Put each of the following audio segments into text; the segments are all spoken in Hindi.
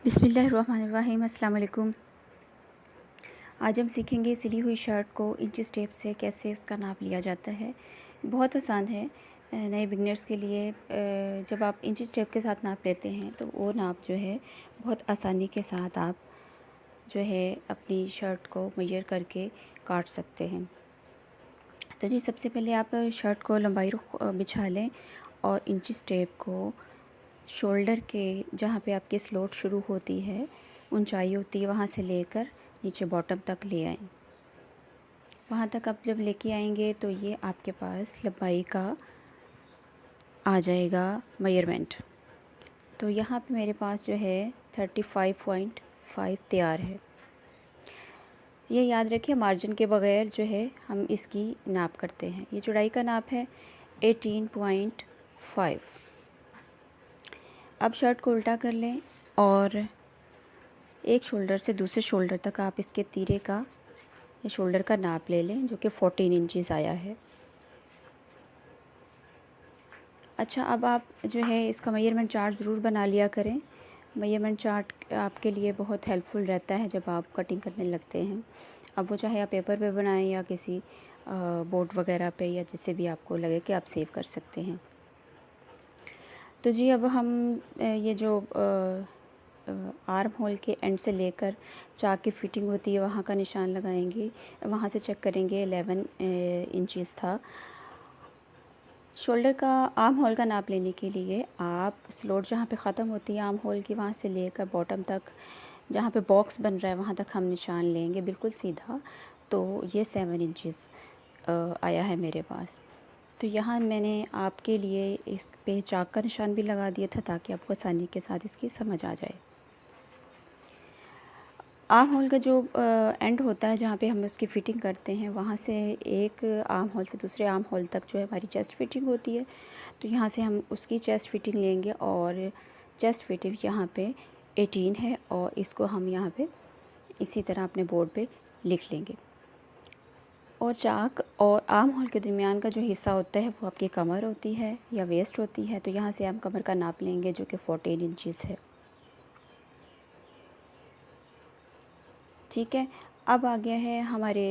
बिस्मिल्लाहिर्रहमानिर्रहीम। अस्सलाम वालेकुम। आज हम सीखेंगे सिली हुई शर्ट को इंचेस टेप से कैसे उसका नाप लिया जाता है। बहुत आसान है नए बिगनर्स के लिए। जब आप इंचेस टेप के साथ नाप लेते हैं तो वो नाप जो है बहुत आसानी के साथ आप जो है अपनी शर्ट को मेजर करके काट सकते हैं। तो जी सबसे पहले आप शर्ट को लंबाई बिछा लें और इंचेस टेप को शोल्डर के जहाँ पे आपकी स्लोट शुरू होती है, ऊंचाई होती है, वहाँ से लेकर नीचे बॉटम तक ले आएँ। वहाँ तक आप जब लेके आएंगे तो ये आपके पास लंबाई का आ जाएगा मेजरमेंट। तो यहाँ पे मेरे पास जो है 35.5 तैयार है। ये याद रखिए मार्जिन के बगैर जो है हम इसकी नाप करते हैं। ये चौड़ाई का नाप है 18.5। अब शर्ट को उल्टा कर लें और एक शोल्डर से दूसरे शोल्डर तक आप इसके तीरे का या शोल्डर का नाप ले लें, जो कि 14 इंचेस आया है। अच्छा, अब आप जो है इसका मेजरमेंट चार्ट ज़रूर बना लिया करें। मेजरमेंट चार्ट आपके लिए बहुत हेल्पफुल रहता है जब आप कटिंग करने लगते हैं। अब वो चाहे आप पेपर पे बनाएं या किसी बोर्ड वगैरह पे, या जिससे भी आपको लगे कि आप सेव कर सकते हैं। तो जी अब हम ये जो आर्म होल के एंड से लेकर चाक की फिटिंग होती है वहाँ का निशान लगाएंगे। वहाँ से चेक करेंगे 11 इंचेस था। शोल्डर का आर्म होल का नाप लेने के लिए आप स्लोट जहाँ पे ख़त्म होती है आर्म होल की, वहाँ से लेकर बॉटम तक जहाँ पे बॉक्स बन रहा है वहाँ तक हम निशान लेंगे बिल्कुल सीधा। तो ये 7 इंचेस आया है मेरे पास। तो यहाँ मैंने आपके लिए इस पे चाक का निशान भी लगा दिया था ताकि आपको आसानी के साथ इसकी समझ आ जाए। आर्म होल का जो एंड होता है जहाँ पे हम उसकी फ़िटिंग करते हैं, वहाँ से एक आर्म होल से दूसरे आर्म होल तक जो है हमारी चेस्ट फिटिंग होती है। तो यहाँ से हम उसकी चेस्ट फिटिंग लेंगे और चेस्ट फिटिंग यहाँ पे 18 है और इसको हम यहाँ पे इसी तरह अपने बोर्ड पे लिख लेंगे। और चाक और आर्म होल के दरमियान का जो हिस्सा होता है वो आपकी कमर होती है या वेस्ट होती है। तो यहाँ से हम कमर का नाप लेंगे जो कि 14 इंचेस है। ठीक है। अब आ गया है हमारे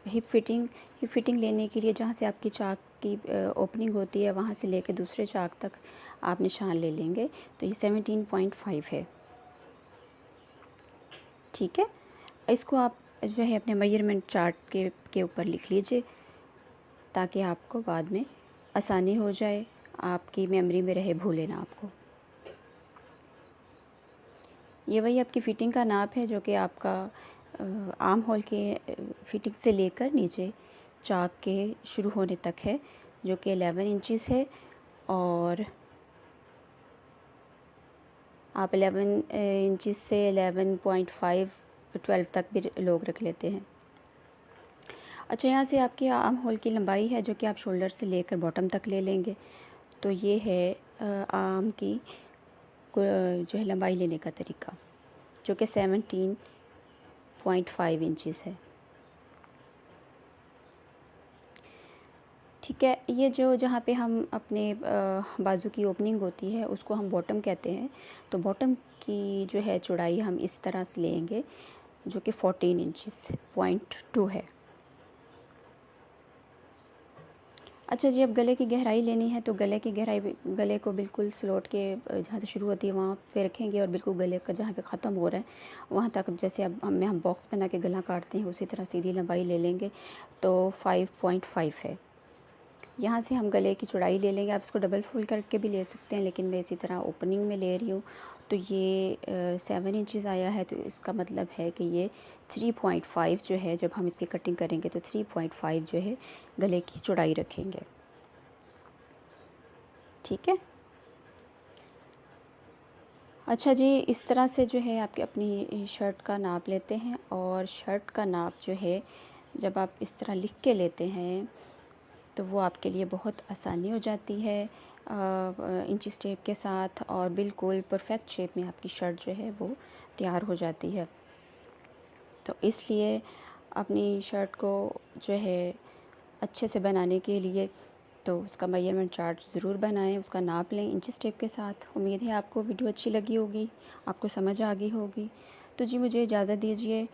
हिप फिटिंग लेने के लिए जहाँ से आपकी चाक की ओपनिंग होती है वहाँ से लेकर दूसरे चाक तक आप निशान ले लेंगे। तो ये 17.5 है। ठीक है। इसको आप जो है अपने मेजरमेंट चार्ट के ऊपर लिख लीजिए ताकि आपको बाद में आसानी हो जाए, आपकी मेमोरी में रहे, भूले ना आपको। ये वही आपकी फ़िटिंग का नाप है जो कि आपका आर्म होल के फ़िटिंग से लेकर नीचे चाक के शुरू होने तक है, जो कि 11 इंचेस है। और आप 11 इंचेस से 11.5 12 तक भी लोग रख लेते हैं। अच्छा, यहाँ से आपकी आर्म होल की लंबाई है जो कि आप शोल्डर से लेकर बॉटम तक ले लेंगे। तो ये है आर्म की जो है लंबाई लेने का तरीका, जो कि 17.5 इंचेस है। ठीक है। ये जो जहाँ पे हम अपने बाजू की ओपनिंग होती है उसको हम बॉटम कहते हैं। तो बॉटम की जो है चौड़ाई हम इस तरह से लेंगे जो कि 14 इंचेस 0.2 है। अच्छा जी, अब गले की गहराई लेनी है तो गले की गहराई गले को बिल्कुल स्लोट के जहाँ से शुरू होती है वहाँ पे रखेंगे और बिल्कुल गले का जहाँ पे ख़त्म हो रहा है वहाँ तक, जैसे अब हम बॉक्स बना के गला काटते हैं उसी तरह सीधी लंबाई ले लेंगे। तो 5.5 है। यहाँ से हम गले की चौड़ाई ले लेंगे। आप इसको डबल फोल्ड करके भी ले सकते हैं, लेकिन मैं इसी तरह ओपनिंग में ले रही हूँ। तो ये 7 इंचेस आया है। तो इसका मतलब है कि ये 3.5 जो है, जब हम इसकी कटिंग करेंगे तो 3.5 जो है गले की चौड़ाई रखेंगे। ठीक है। अच्छा जी, इस तरह से जो है आपकी अपनी शर्ट का नाप लेते हैं। और शर्ट का नाप जो है जब आप इस तरह लिख के लेते हैं तो वो आपके लिए बहुत आसानी हो जाती है इंची टेप के साथ, और बिल्कुल परफेक्ट शेप में आपकी शर्ट जो है वो तैयार हो जाती है। तो इसलिए अपनी शर्ट को जो है अच्छे से बनाने के लिए तो उसका मेजरमेंट चार्ट ज़रूर बनाएं, उसका नाप लें इंचेस टेप के साथ। उम्मीद है आपको वीडियो अच्छी लगी होगी, आपको समझ आ गई होगी। तो जी मुझे इजाज़त दीजिए।